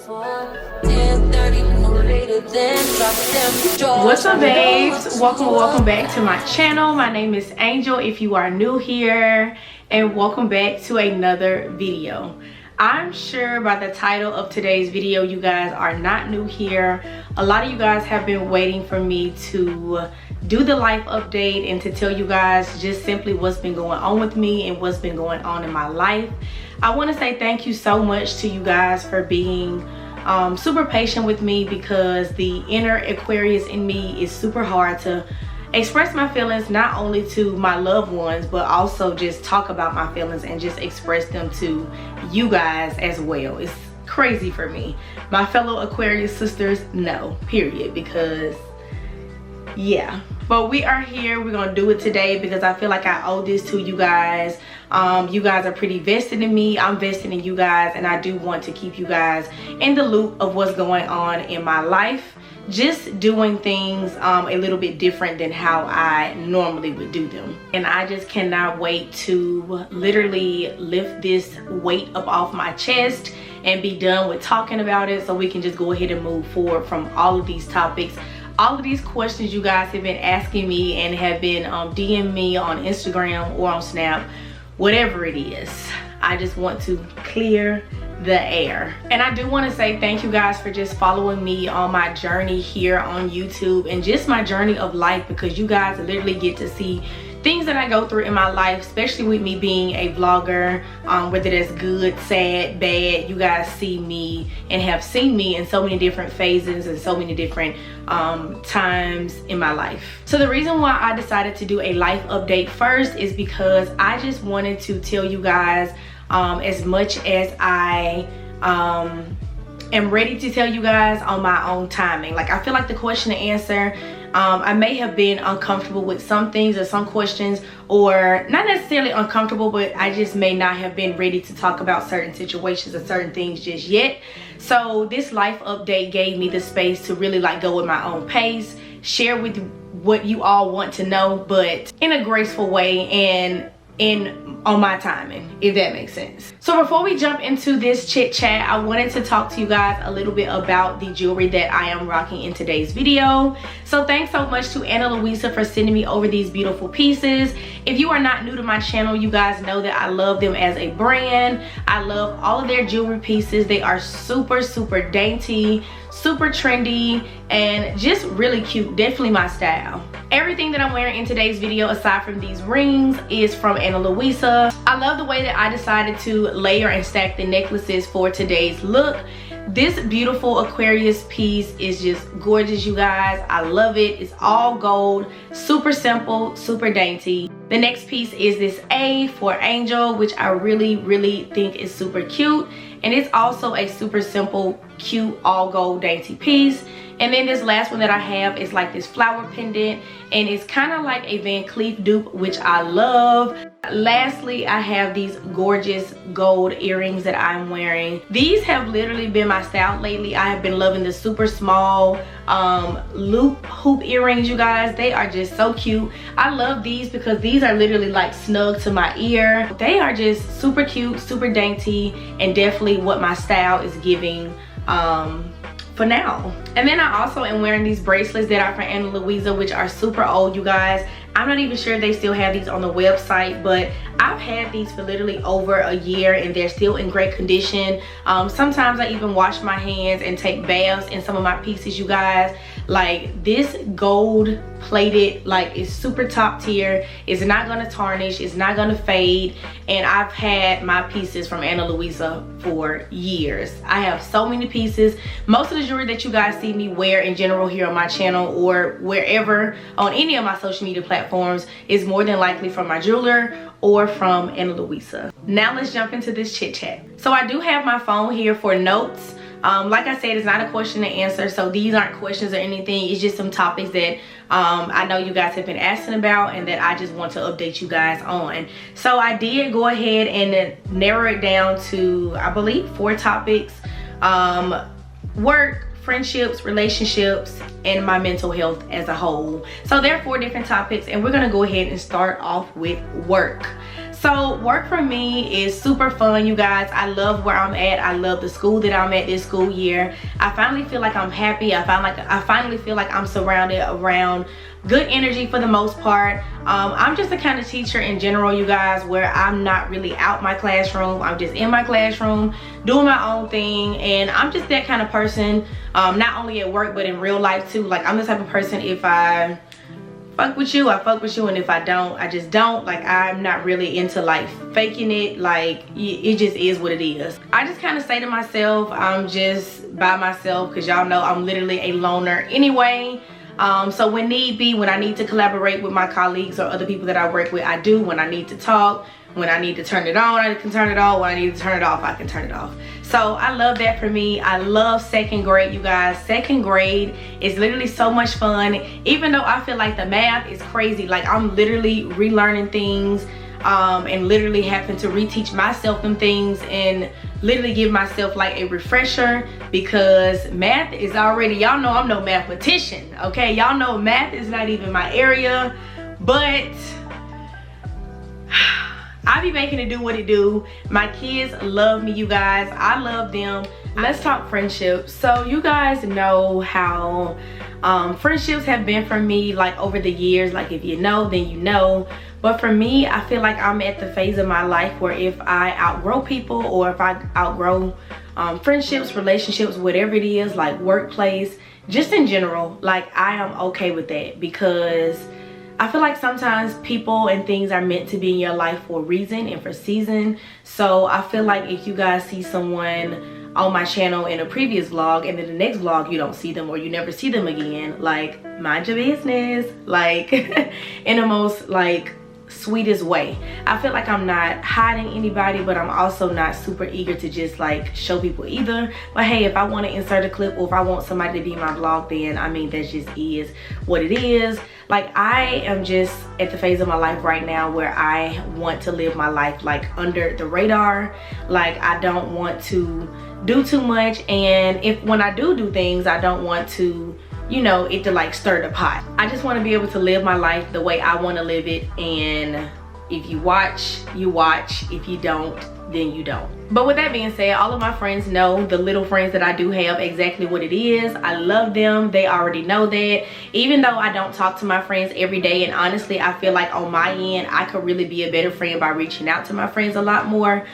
What's up, babes? Welcome back to my channel. My name is Angel if you are new here, and welcome back to another video. I'm sure by the title of today's video you guys are not new here. A lot of you guys have been waiting for me to do the life update and to tell you guys just simply what's been going on with me and what's been going on in my life. I want to say thank you so much to you guys for being super patient with me, because the inner Aquarius in me is super hard to express my feelings, not only to my loved ones but also just talk about my feelings and just express them to you guys as well. It's crazy for me. My fellow Aquarius sisters, no, period, because yeah. But we are here, we're gonna do it today because I feel like I owe this to you guys. You guys are pretty vested in me, I'm vested in you guys, and I do want to keep you guys in the loop of what's going on in my life. Just doing things a little bit different than how I normally would do them. And I just cannot wait to literally lift this weight up off my chest and be done with talking about it, so we can just go ahead and move forward from all of these topics. All of these questions you guys have been asking me and have been DMing me on Instagram or on Snap, whatever it is. I just want to clear the air. And I do want to say thank you guys for just following me on my journey here on YouTube and just my journey of life, because you guys literally get to see things that I go through in my life, especially with me being a vlogger, whether that's good, sad, bad. You guys see me and have seen me in so many different phases and so many different times in my life. So the reason why I decided to do a life update first is because I just wanted to tell you guys as much as I am ready to tell you guys on my own timing. Like, I feel like the question and answer, I may have been uncomfortable with some things or some questions, or not necessarily uncomfortable, but I just may not have been ready to talk about certain situations or certain things just yet. So this life update gave me the space to really like go at my own pace, share with what you all want to know, but in a graceful way and on my timing, if that makes sense. So before we jump into this chit chat, I wanted to talk to you guys a little bit about the jewelry that I am rocking in today's video. So thanks so much to ANALUISA for sending me over these beautiful pieces. If you are not new to my channel, you guys know that I love them as a brand. I love all of their jewelry pieces. They are super dainty, super trendy, and just really cute. Definitely my style. Everything that I'm wearing in today's video, aside from these rings, is from ANALUISA. I love the way that I decided to layer and stack the necklaces for today's look. This beautiful Aquarius piece is just gorgeous, you guys. I love it. It's all gold, super simple, super dainty. The next piece is this A for Angel, which I really think is super cute. And it's also a super simple, cute, all gold dainty piece. And then this last one that I have is like this flower pendant, and it's kind of like a Van Cleef dupe, which I love. Lastly, I have these gorgeous gold earrings that I'm wearing. These have literally been my style lately. I have been loving the super small loop hoop earrings, you guys. They are just so cute. I love these because these are literally like snug to my ear. They are just super cute, super dainty, and definitely what my style is giving for now. And then I also am wearing these bracelets that are from ANALUISA, which are super old, you guys. I'm not even sure if they still have these on the website, but I've had these for literally over a year and they're still in great condition. Sometimes I even wash my hands and take baths in some of my pieces, you guys. Like, this gold plated, like, is super top tier. It's not gonna tarnish, it's not gonna fade, and I've had my pieces from ANALUISA for years. I have so many pieces. Most of the jewelry that you guys see me wear in general here on my channel or wherever on any of my social media platforms is more than likely from my jeweler or from ANALUISA. Now let's jump into this chit chat. So I do have my phone here for notes. Like I said, it's not a question and answer, so these aren't questions or anything. It's just some topics that I know you guys have been asking about and that I just want to update you guys on. So I did go ahead and narrow it down to, I believe, 4 topics: work, friendships, relationships, and my mental health as a whole. So there are 4 different topics, and we're gonna go ahead and start off with work. So work for me is super fun, you guys. I love where I'm at. I love the school that I'm at this school year. I finally feel like I'm happy. I finally feel like I'm surrounded around good energy for the most part. I'm just the kind of teacher in general, you guys, where I'm not really out my classroom. I'm just in my classroom doing my own thing, and I'm just that kind of person, not only at work but in real life too. Like, I'm the type of person, if I fuck with you, I fuck with you, and if I don't, I just don't. Like, I'm not really into like faking it. Like, it just is what it is. I just kind of say to myself, I'm just by myself, because y'all know I'm literally a loner anyway. So when need be, when I need to collaborate with my colleagues or other people that I work with, I do. When I need to talk, when I need to turn it on, I can turn it on. When I need to turn it off, I can turn it off. So I love that for me. I love second grade, you guys. Second grade is literally so much fun. Even though I feel like the math is crazy, like I'm literally relearning things, and literally having to reteach myself them things, and literally give myself like a refresher, because math is already, y'all know I'm no mathematician, okay? Y'all know math is not even my area, but I be making it do what it do. My kids love me, you guys. I love them. Let's talk friendships. So you guys know how friendships have been for me, like over the years. Like, if you know, then you know. But for me, I feel like I'm at the phase of my life where if I outgrow people, or if I outgrow friendships, relationships, whatever it is, like workplace, just in general, like I am okay with that, because I feel like sometimes people and things are meant to be in your life for a reason and for season. So I feel like if you guys see someone on my channel in a previous vlog, and then the next vlog you don't see them, or you never see them again, like, mind your business, like in the most like sweetest way. I feel like I'm not hiding anybody, but I'm also not super eager to just like show people either. But hey, if I want to insert a clip, or if I want somebody to be in my vlog, then I mean, that just is what it is. Like, I am just at the phase of my life right now where I want to live my life like under the radar. Like, I don't want to do too much, and if when I do things, I don't want to, you know, it to like stir the pot. I just want to be able to live my life the way I want to live it, and if you watch, you watch. If you don't, then you don't. But with that being said, all of my friends know, the little friends that I do have, exactly what it is. I love them. They already know that. Even though I don't talk to my friends every day, and honestly, I feel like on my end, I could really be a better friend by reaching out to my friends a lot more.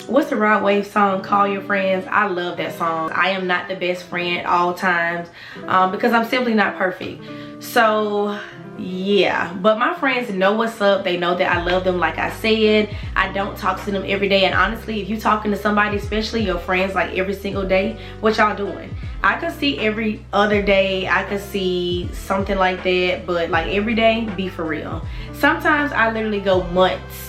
What's the Rod Wave song, Call Your Friends? I love that song. I am not the best friend all times, because I'm simply not perfect. So yeah, but my friends know what's up. They know that I love them. Like I said, I don't talk to them every day, and honestly, if you talking to somebody, especially your friends, like every single day, what y'all doing? I could see every other day, I could see something like that, but like every day, be for real. Sometimes I literally go months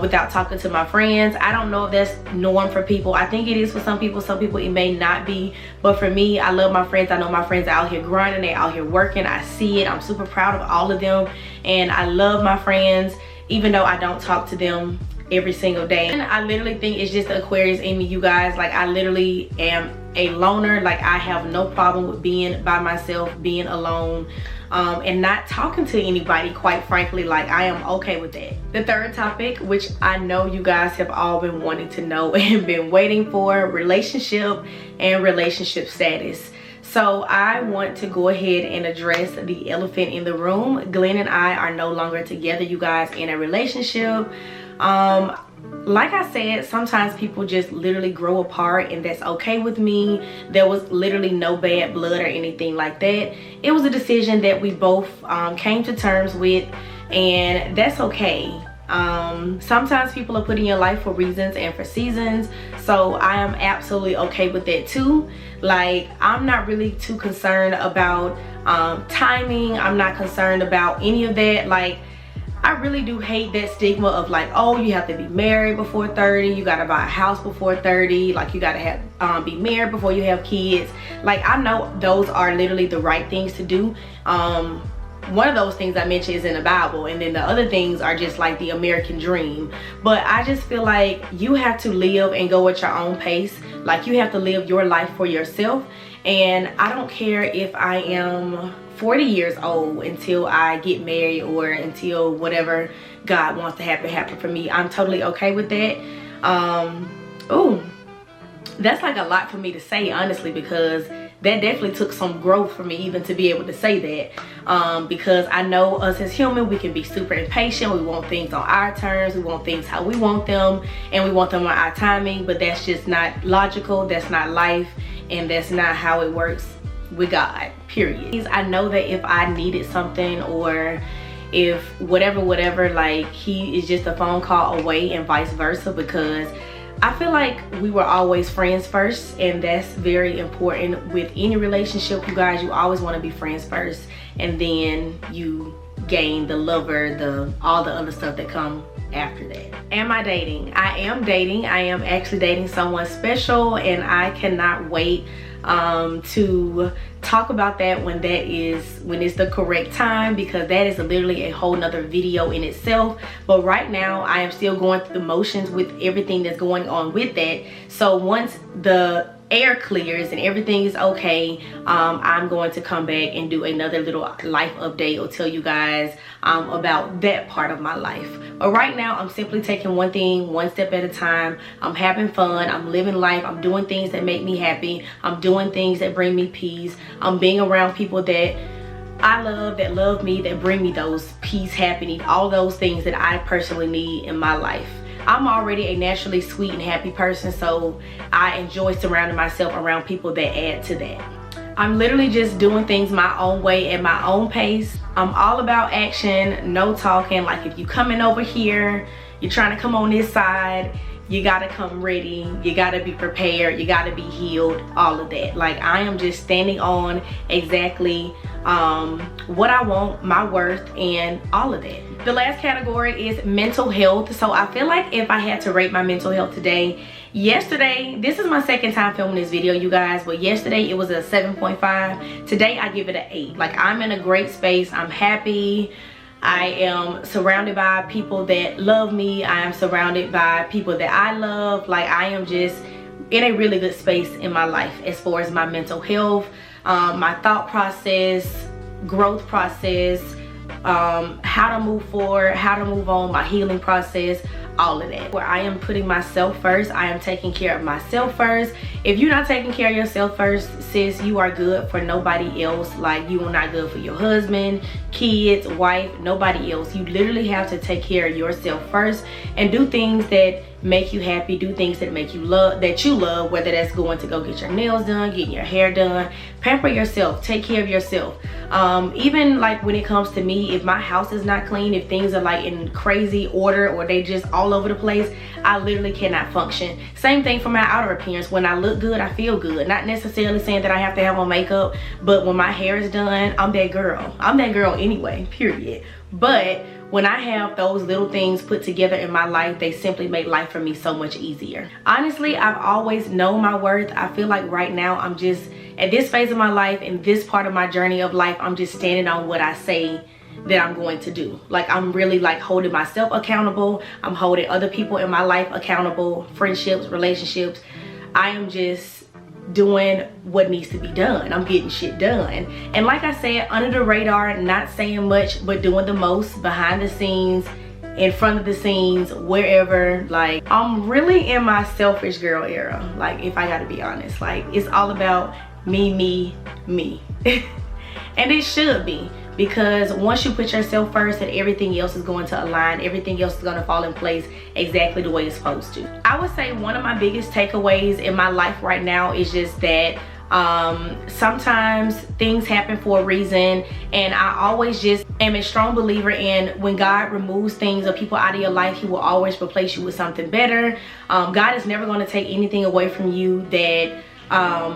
without talking to my friends. I don't know if that's norm for people. I think it is for some people it may not be, but for me, I love my friends. I know my friends are out here grinding, they out here working. I see it. I'm super proud of all of them, and I love my friends even though I don't talk to them every single day. And I literally think it's just the Aquarius in me, you guys. Like, I literally am a loner. Like, I have no problem with being by myself, being alone, and not talking to anybody, quite frankly. Like, I am okay with that. The third topic, which I know you guys have all been wanting to know and been waiting for, relationship and relationship status. So I want to go ahead and address the elephant in the room. Glenn and I are no longer together, you guys, in a relationship. Like I said, sometimes people just literally grow apart, and that's okay with me. There was literally no bad blood or anything like that. It was a decision that we both came to terms with, and that's okay. Sometimes people are put in your life for reasons and for seasons, so I am absolutely okay with that too. Like, I'm not really too concerned about timing. I'm not concerned about any of that. Like, I really do hate that stigma of like, oh, you have to be married before 30, you gotta buy a house before 30, like you gotta have be married before you have kids. Like, I know those are literally the right things to do. One of those things I mentioned is in the Bible, and then the other things are just like the American dream. But I just feel like you have to live and go at your own pace. Like, you have to live your life for yourself. And I don't care if I am 40 years old until I get married, or until whatever God wants to happen for me. I'm totally okay with that. Oh, that's like a lot for me to say, honestly, because that definitely took some growth for me even to be able to say that, because I know us as human, we can be super impatient. We want things on our terms, we want things how we want them, and we want them on our timing, but that's just not logical, that's not life, and that's not how it works with God, period. I know that if I needed something, or if whatever, like, he is just a phone call away, and vice versa, because I feel like we were always friends first, and that's very important with any relationship, you guys. You always want to be friends first, and then you gain the lover, all the other stuff that come after that. Am I dating? I am dating. I am actually dating someone special, and I cannot wait to talk about that when it's the correct time, because that is literally a whole nother video in itself. But right now I am still going through the motions with everything that's going on with that. So once the air clears and everything is okay, I'm going to come back and do another little life update, or tell you guys about that part of my life. But right now I'm simply taking one thing one step at a time. I'm having fun, I'm living life, I'm doing things that make me happy, I'm doing things that bring me peace, I'm being around people that I love, that love me, that bring me those peace, happiness, all those things that I personally need in my life. I'm already a naturally sweet and happy person, so I enjoy surrounding myself around people that add to that. I'm literally just doing things my own way, at my own pace. I'm all about action, no talking. Like, if you coming over here, you're trying to come on this side, you gotta come ready, you gotta be prepared, you gotta be healed, all of that. Like, I am just standing on exactly what I want, my worth, and all of that. The last category is mental health. So I feel like if I had to rate my mental health today, yesterday, this is my second time filming this video, you guys, but yesterday it was a 7.5. Today I give it an 8. Like, I'm in a great space, I'm happy, I am surrounded by people that love me, I am surrounded by people that I love. Like, I am just in a really good space in my life as far as my mental health, my thought process, growth process, how to move forward, how to move on, my healing process, all of that. Where I am putting myself first, I am taking care of myself first. If you're not taking care of yourself first, sis, you are good for nobody else. Like, you are not good for your husband, kids, wife, nobody else. You literally have to take care of yourself first, and do things that make you happy, do things that make you love, whether that's going to go get your nails done, getting your hair done. Pamper yourself, take care of yourself. Even like when it comes to me, if my house is not clean, if things are like in crazy order, or they just all over the place, I literally cannot function. Same thing for my outer appearance. When I look good, I feel good. Not necessarily saying that I have to have on makeup, but when my hair is done, I'm that girl. I'm that girl anyway, period. But when I have those little things put together in my life, they simply make life for me so much easier. Honestly, I've always known my worth. I feel like right now I'm just at this phase of my life, in this part of my journey of life, I'm just standing on what I say that I'm going to do. Like, I'm really like holding myself accountable. I'm holding other people in my life accountable, friendships, relationships. I am just doing what needs to be done. I'm getting shit done. And like I said, under the radar, not saying much, but doing the most, behind the scenes, in front of the scenes, wherever. Like, I'm really in my selfish girl era. Like, if I gotta be honest, like, it's all about me, me, me. And it should be, because once you put yourself first, and everything else is going to align, everything else is going to fall in place exactly the way it's supposed to. I would say one of my biggest takeaways in my life right now is just that sometimes things happen for a reason, and I always just am a strong believer in when God removes things or people out of your life, he will always replace you with something better. God is never going to take anything away from you that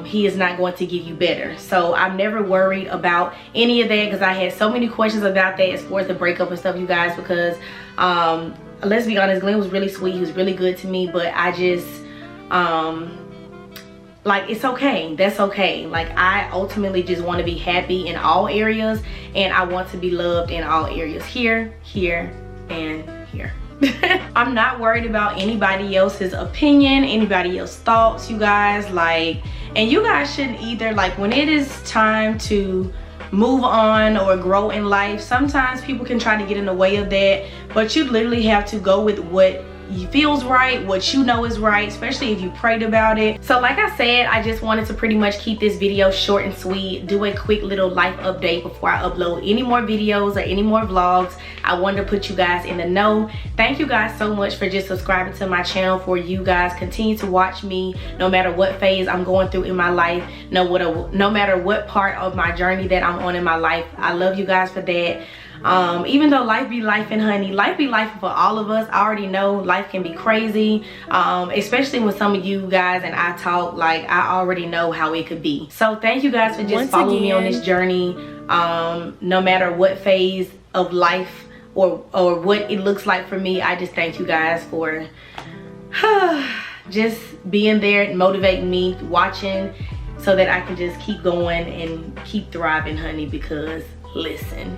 he is not going to give you better. So I'm never worried about any of that, because I had so many questions about that as far as the breakup and stuff, you guys, because let's be honest, Glenn was really sweet, he was really good to me, but I just like, it's okay, that's okay. Like, I ultimately just want to be happy in all areas, and I want to be loved in all areas, here, here, and here. I'm not worried about anybody else's opinion, anybody else's thoughts, you guys. Like, and you guys shouldn't either. Like, when it is time to move on or grow in life, sometimes people can try to get in the way of that, but you literally have to go with what feels right, what you know is right, especially if you prayed about it. So like I said, I just wanted to pretty much keep this video short and sweet, do a quick little life update before I upload any more videos or any more vlogs. I wanted to put you guys in the know. Thank you guys so much for just subscribing to my channel. For you guys continue to watch me no matter what phase I'm going through in my life, no matter what part of my journey that I'm on in my life. I love you guys for that. Even though life be life and honey, life be life for all of us. I already know life can be crazy, especially when some of you guys and I talk, like I already know how it could be. So thank you guys for just following me on this journey, no matter what phase of life or what it looks like for me. I just thank you guys for just being there and motivating me, watching, so that I can just keep going and keep thriving, honey, because listen.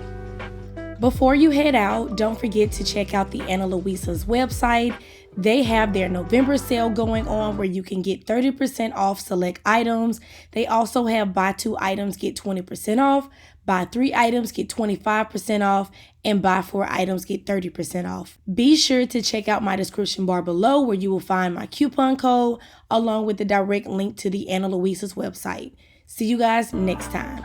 Before you head out, don't forget to check out the ANALUISA's website. They have their November sale going on where you can get 30% off select items. They also have buy 2 items, get 20% off, buy 3 items, get 25% off, and buy 4 items, get 30% off. Be sure to check out my description bar below where you will find my coupon code along with the direct link to the ANALUISA's website. See you guys next time.